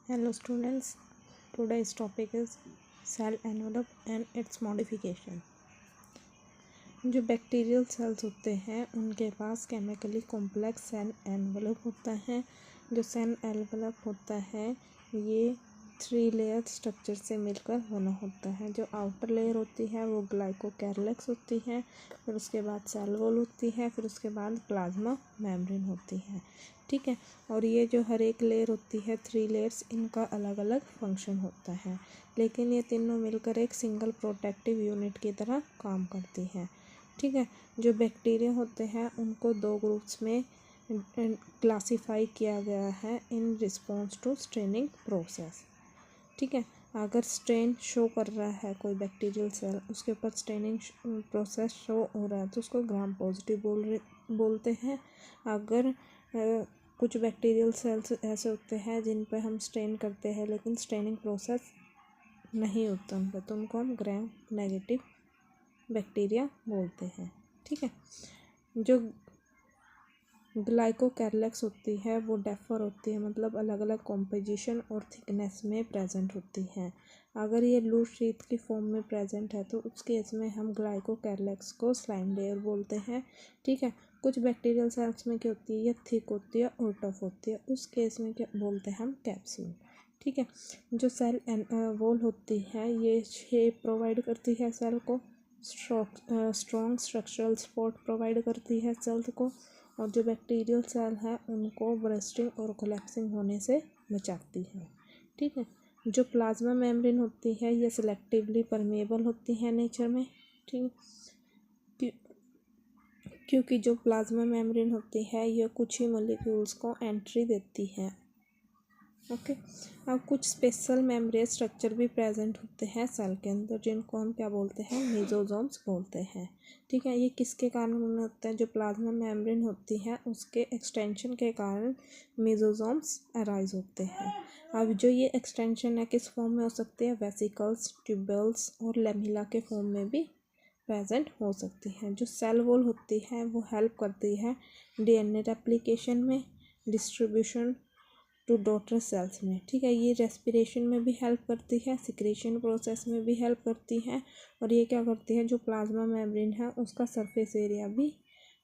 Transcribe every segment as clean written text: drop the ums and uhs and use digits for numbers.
Hello students, today's topic is cell envelope and its modification। जो bacterial cells होते हैं उनके पास केमिकली कॉम्प्लेक्स सेल एनवलप होता है। जो सेल एनवलप होता है ये 3 लेयर स्ट्रक्चर से मिलकर बना होता है। जो आउटर लेयर होती है वो ग्लाइकोकैरिलेक्स होती है, फिर उसके बाद सेल वॉल होती है, फिर उसके बाद प्लाज्मा मेम्ब्रेन होती है। ठीक है, और ये जो हर एक लेयर होती है 3 लेयर्स, इनका अलग अलग फंक्शन होता है, लेकिन ये तीनों मिलकर एक सिंगल प्रोटेक्टिव यूनिट की तरह काम करती है। ठीक है, जो बैक्टीरिया होते हैं उनको 2 ग्रुप्स में क्लासिफाई किया गया है in response to straining process. ठीक है, अगर स्ट्रेन शो कर रहा है कोई बैक्टीरियल सेल, उसके ऊपर स्ट्रेनिंग प्रोसेस शो हो रहा है तो उसको ग्राम पॉजिटिव बोलते हैं। अगर कुछ बैक्टीरियल सेल्स ऐसे होते हैं जिन पे हम स्ट्रेन करते हैं लेकिन स्ट्रेनिंग प्रोसेस नहीं होता उन पर, तो उनको हम ग्राम नेगेटिव बैक्टीरिया बोलते हैं। ठीक है, जो ग्लाइकोकैरिलेक्स होती है वो डेफर होती है, मतलब अलग अलग कॉम्पोजिशन और थिकनेस में प्रेजेंट होती हैं। अगर ये लूज शीट की फॉर्म में प्रेजेंट है तो उस केस में हम ग्लाइकोकैरिलेक्स को स्लाइम लेयर बोलते हैं। ठीक है, कुछ बैक्टीरियल सेल्स में क्या होती है, ये थिक होती है और टफ होती है, उस केस में क्या बोलते हैं हम कैप्सूल। ठीक है, जो सेल वॉल होती है ये शेप प्रोवाइड करती है सेल को, स्ट्रॉन्ग स्ट्रक्चरल सपोर्ट प्रोवाइड करती है सेल को, और जो बैक्टीरियल सेल है उनको बर्स्टिंग और कोलैप्सिंग होने से बचाती है। ठीक है, जो प्लाज्मा मेम्ब्रेन होती है ये सिलेक्टिवली परमेएबल होती है नेचर में। ठीक, क्योंकि जो प्लाज्मा मेम्ब्रेन होती है ये कुछ ही मॉलिक्यूल्स को एंट्री देती है। ओके, अब कुछ स्पेशल मेम्ब्रेन स्ट्रक्चर भी प्रेजेंट होते हैं सेल के अंदर, जिनको हम क्या बोलते हैं, मेसोसोम्स बोलते हैं। ठीक है, ये किसके कारण होता है, जो प्लाज्मा मेम्ब्रेन होती है उसके एक्सटेंशन के कारण मेसोसोम्स अराइज होते हैं। अब जो ये एक्सटेंशन है किस फॉर्म में हो सकती है, वेसिकल्स, ट्यूबल्स और लेमिला के फॉर्म में भी प्रेजेंट हो सकती है। जो सेल वॉल होती है वो हेल्प करती है डीएनए रेप्लिकेशन में, डिस्ट्रीब्यूशन टू डॉटर सेल्स में। ठीक है, ये रेस्पिरेशन में भी हेल्प करती है, सिक्रेशन प्रोसेस में भी हेल्प करती है, और ये क्या करती है, जो प्लाज्मा मेम्ब्रेन है उसका सरफेस एरिया भी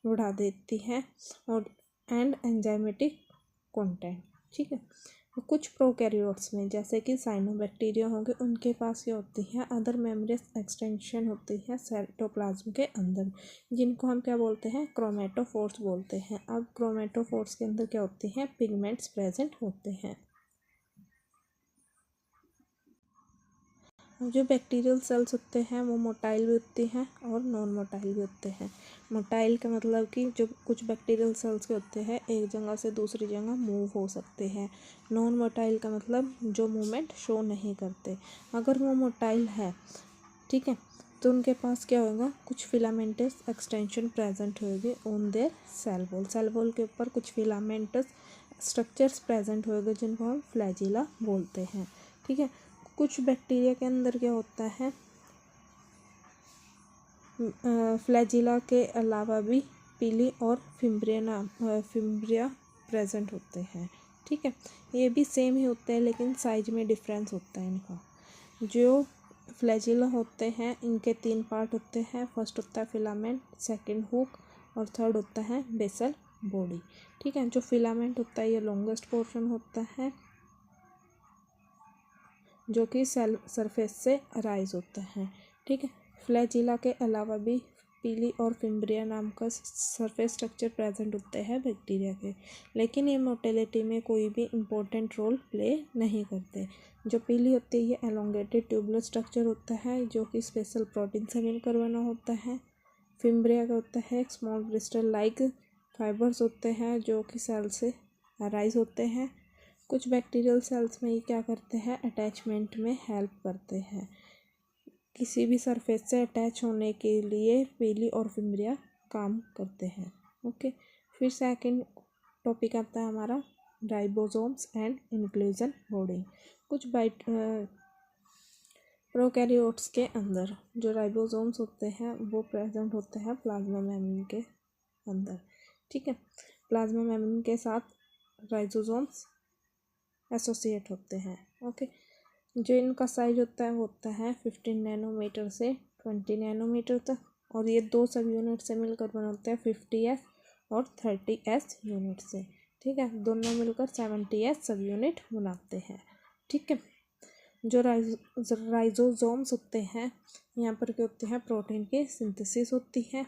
बढ़ा देती है, और एंड एंजाइमेटिक कंटेंट। ठीक है, तो कुछ प्रोकैरियोट्स में जैसे कि साइनोबैक्टीरिया होंगे उनके पास ये होती है अदर मेम्ब्रेन एक्सटेंशन होती है साइटोप्लाज्म के अंदर, जिनको हम क्या बोलते हैं, क्रोमेटोफोर्स बोलते हैं। अब क्रोमेटोफोर्स के अंदर क्या होती हैं, पिगमेंट्स प्रेजेंट होते हैं। जो बैक्टीरियल सेल्स होते हैं वो मोटाइल भी होती हैं और नॉन मोटाइल भी होते हैं। मोटाइल का मतलब कि जो कुछ बैक्टीरियल सेल्स के होते हैं एक जगह से दूसरी जगह मूव हो सकते हैं। नॉन मोटाइल का मतलब जो मूवमेंट शो नहीं करते। अगर वो मोटाइल है, ठीक है, तो उनके पास क्या होगा, कुछ फिलामेंटस एक्सटेंशन प्रेजेंट होगी on their cell wall. Cell wall के ऊपर कुछ फिलामेंटस स्ट्रक्चर्स प्रेजेंट होगा जिनको हम फ्लैजिला बोलते हैं। ठीक है, कुछ बैक्टीरिया के अंदर क्या होता है, फ्लैजिला के अलावा भी पीली और फिम्ब्रिया प्रेजेंट होते हैं। ठीक है, ये भी सेम ही होते हैं लेकिन साइज में डिफरेंस होता है इनका। जो फ्लैजिला होते हैं इनके 3 पार्ट होते हैं, फर्स्ट होता है फिलामेंट, सेकंड हुक और थर्ड होता है बेसल बॉडी। ठीक है, जो फिलामेंट होता है ये लॉन्गेस्ट पोर्शन होता है जो कि सेल सरफेस से अराइज होता है। ठीक है, फ्लैजिला के अलावा भी पीली और फिम्ब्रिया नाम का सरफेस स्ट्रक्चर प्रेजेंट होते हैं बैक्टीरिया के, लेकिन ये मोटेलिटी में कोई भी इम्पोर्टेंट रोल प्ले नहीं करते। जो पीली होती है ये एलोंगेटेड ट्यूबुलर स्ट्रक्चर होता है जो कि स्पेशल प्रोटीन से मिलकर बना होता है। फिम्ब्रिया का होता है स्मॉल ब्रिस्टल लाइक फाइबर्स होते हैं जो कि सेल से अराइज होते हैं। कुछ बैक्टीरियल सेल्स में ये क्या करते हैं, अटैचमेंट में हेल्प करते हैं, किसी भी सरफेस से अटैच होने के लिए पीली और फिम्ब्रिया काम करते हैं। ओके, फिर सेकंड टॉपिक आता है हमारा राइबोसोम्स एंड इंक्लूजन बॉडी। कुछ प्रोकैरियोट्स के अंदर जो राइबोसोम्स होते हैं वो प्रेजेंट होते हैं प्लाज्मा मेम्ब्रेन के अंदर। ठीक है, प्लाज्मा मेम्ब्रेन के साथ राइबोसोम्स एसोसिएट होते हैं। ओके, जो इनका साइज होता है वो होता है 15 नैनोमीटर से 20 नैनोमीटर तक, और ये 2 सब यूनिट से मिलकर बनाते हैं 50S और 30S यूनिट से। ठीक है, दोनों मिलकर 70S सब यूनिट बनाते हैं। ठीक है, जो राइजोसोम्स होते हैं, यहाँ पर क्या होते हैं, प्रोटीन की सिंथेसिस होती है।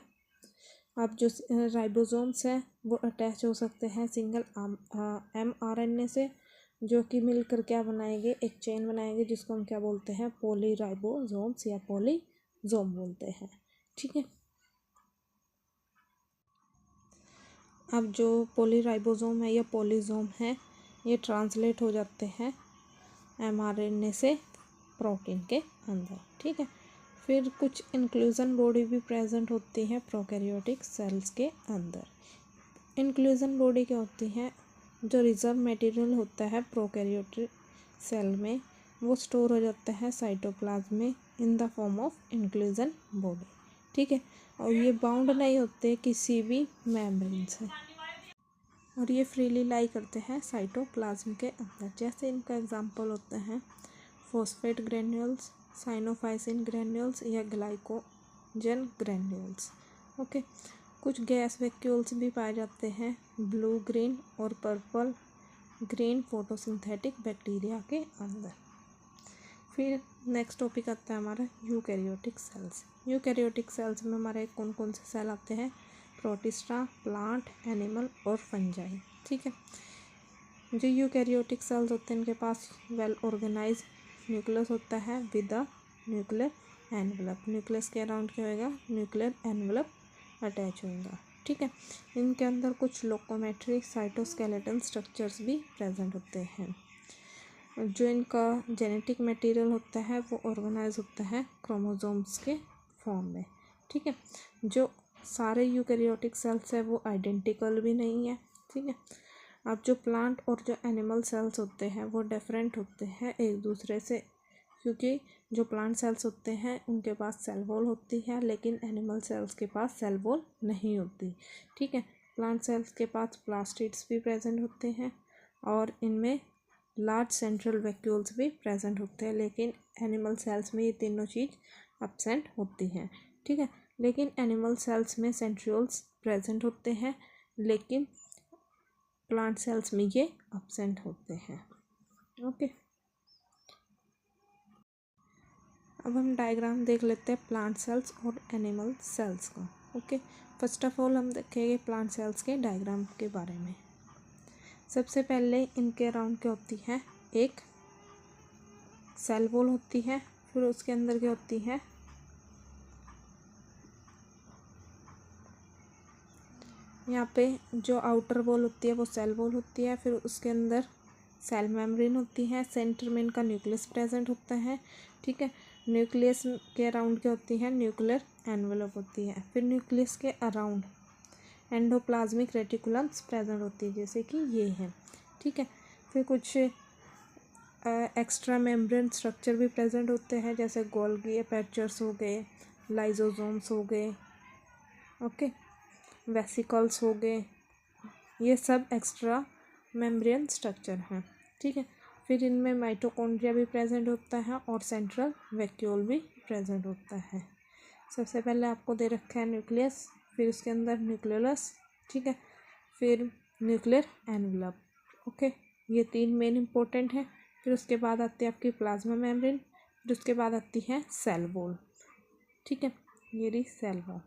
अब जो राइबोसोम्स हैं वो अटैच हो सकते हैं सिंगल mRNA से, जो कि मिलकर क्या बनाएंगे, एक चेन बनाएंगे जिसको हम क्या बोलते हैं, पॉलीराइबोसोम्स या पॉलीजोम बोलते हैं। ठीक है, अब जो पॉलीराइबोसोम है या पॉलीजोम है, ये ट्रांसलेट हो जाते हैं mRNA से प्रोटीन के अंदर। ठीक है, फिर कुछ इंक्लूजन बॉडी भी प्रेजेंट होती है प्रोकैरियोटिक सेल्स के अंदर। इंक्लूजन बॉडी क्या होती है, जो रिजर्व मटेरियल होता है प्रोकैरियोटिक सेल में, वो स्टोर हो जाता है साइटोप्लाज्म में in the form of inclusion body. ठीक है, और ये बाउंड नहीं होते किसी भी मेम्ब्रेन से, और ये फ्रीली लाई करते हैं साइटोप्लाज्म के अंदर। जैसे इनका एग्जांपल होते हैं फॉस्फेट ग्रैन्यूल्स, साइनोफाइसिन ग्रैन्यूल्स या ग्लाइकोजन ग्रैन्यूल्स। ओके, कुछ गैस वैक्यूल्स भी पाए जाते हैं ब्लू ग्रीन और पर्पल ग्रीन फोटोसिंथेटिक बैक्टीरिया के अंदर। फिर नेक्स्ट टॉपिक आता है हमारा यूकैरियोटिक सेल्स। यूकैरियोटिक सेल्स में हमारे कौन कौन से सेल आते हैं, प्रोटिस्टा, प्लांट, एनिमल और फंजाई। ठीक है, जो यूकैरियोटिक सेल्स होते हैं इनके पास वेल ऑर्गेनाइज न्यूक्लियस होता है with a nuclear envelope. Nucleus के अराउंड क्या होगा, न्यूक्लियर एनवलप अटैच होगा। ठीक है, इनके अंदर कुछ लोकोमेट्री साइटोस्केलेटन स्ट्रक्चर्स भी प्रेजेंट होते हैं। जो इनका जेनेटिक मटेरियल होता है वो ऑर्गेनाइज होता है क्रोमोसोम्स के फॉर्म में। ठीक है, जो सारे यूकैरियोटिक सेल्स है वो आइडेंटिकल भी नहीं है। ठीक है, अब जो प्लांट और जो एनिमल सेल्स होते हैं वो डिफरेंट होते हैं एक दूसरे से, क्योंकि जो प्लांट सेल्स होते हैं उनके पास सेल वॉल होती है, लेकिन एनिमल सेल्स के पास सेल वॉल नहीं होती। ठीक है, प्लांट सेल्स के पास प्लास्टिड्स भी प्रेजेंट होते हैं और इनमें लार्ज सेंट्रल वैक्यूल्स भी प्रेजेंट होते हैं, लेकिन एनिमल सेल्स में ये तीनों चीज़ एब्सेंट होती हैं। ठीक है, लेकिन एनिमल सेल्स में सेंट्रियोल्स प्रेजेंट होते हैं, लेकिन प्लांट सेल्स में ये एब्सेंट होते हैं। ओके, अब हम डायग्राम देख लेते हैं प्लांट सेल्स और एनिमल सेल्स का। ओके, फर्स्ट ऑफ ऑल हम देखेंगे प्लांट सेल्स के डायग्राम के बारे में। सबसे पहले इनके अराउंड क्या होती है, एक सेल वॉल होती है, फिर उसके अंदर क्या होती है, यहाँ पे जो आउटर वॉल होती है वो सेल वॉल होती है, फिर उसके अंदर सेल मेम्ब्रेन होती है, सेंटर में इनका न्यूक्लियस प्रेजेंट होता है। ठीक है, न्यूक्लियस के अराउंड क्या होती है, न्यूक्लियर एनवेलप होती है, फिर न्यूक्लियस के अराउंड एंडोप्लाज्मिक रेटिकुलम्स प्रेजेंट होती है, जैसे कि ये है। ठीक है, फिर कुछ एक्स्ट्रा मेम्ब्रेन स्ट्रक्चर भी प्रेजेंट होते हैं, जैसे गोल्गी एपर्चर्स हो गए, लाइजोसोम्स हो गए, ओके, वेसिकल्स हो गए, ये सब एक्स्ट्रा मेम्ब्रेन स्ट्रक्चर हैं। ठीक है, फिर इनमें माइटोकॉन्ड्रिया भी प्रेजेंट होता है और सेंट्रल वैक्यूल भी प्रेजेंट होता है। सबसे पहले आपको दे रखा है न्यूक्लियस, फिर उसके अंदर न्यूक्लियोलस। ठीक है, फिर न्यूक्लियर एनवलप। ओके, ये तीन मेन इंपॉर्टेंट है। फिर उसके बाद आती है आपकी प्लाज्मा मेम्ब्रेन, फिर उसके बाद आती है सेल वॉल। ठीक है, ये रही सेल वॉल।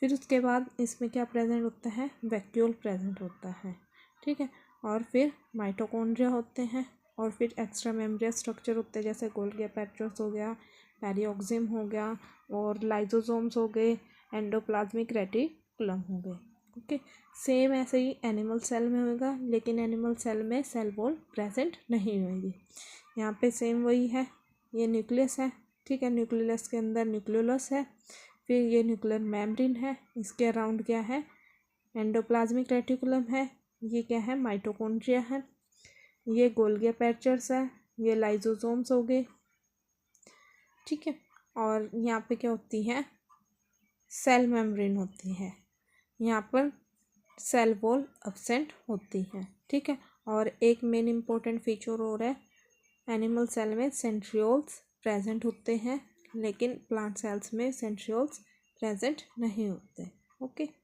फिर उसके बाद इसमें क्या प्रेजेंट होता है, वैक्यूल प्रेजेंट होता है। ठीक है, और फिर माइटोकॉन्ड्रिया होते हैं, और फिर एक्स्ट्रा मेम्ब्रेन स्ट्रक्चर होते हैं, जैसे गोल्गी एपर्चर्स हो गया, पेरियोक्सिम हो गया, और लाइजोसोम्स हो गए, एंडोप्लाज्मिक रेटिकुलम हो गए। ओके, सेम ऐसे ही एनिमल सेल में होगा, लेकिन एनिमल सेल में सेल वॉल प्रेजेंट नहीं होगी। यहाँ पे सेम वही है, ये न्यूक्लियस है। ठीक है, न्यूक्लियस के अंदर न्यूक्लियोलस है, फिर ये न्यूक्लियर मेम्ब्रेन है, इसके अराउंड क्या है, एंडोप्लाज्मिक रेटिकुलम है, ये क्या है, माइटोकॉन्ड्रिया है, ये गोल्गी एपर्चर्स है, ये लाइजोसोम्स हो गए। ठीक है, और यहाँ पे क्या होती है, सेल मेम्ब्रेन होती है, यहाँ पर सेल वॉल एब्सेंट होती है। ठीक है, और एक मेन इम्पोर्टेंट फीचर और है, एनिमल सेल में सेंट्रियोल्स प्रेजेंट होते हैं लेकिन प्लांट सेल्स में सेंट्रियोल्स प्रेजेंट नहीं होते। ओके।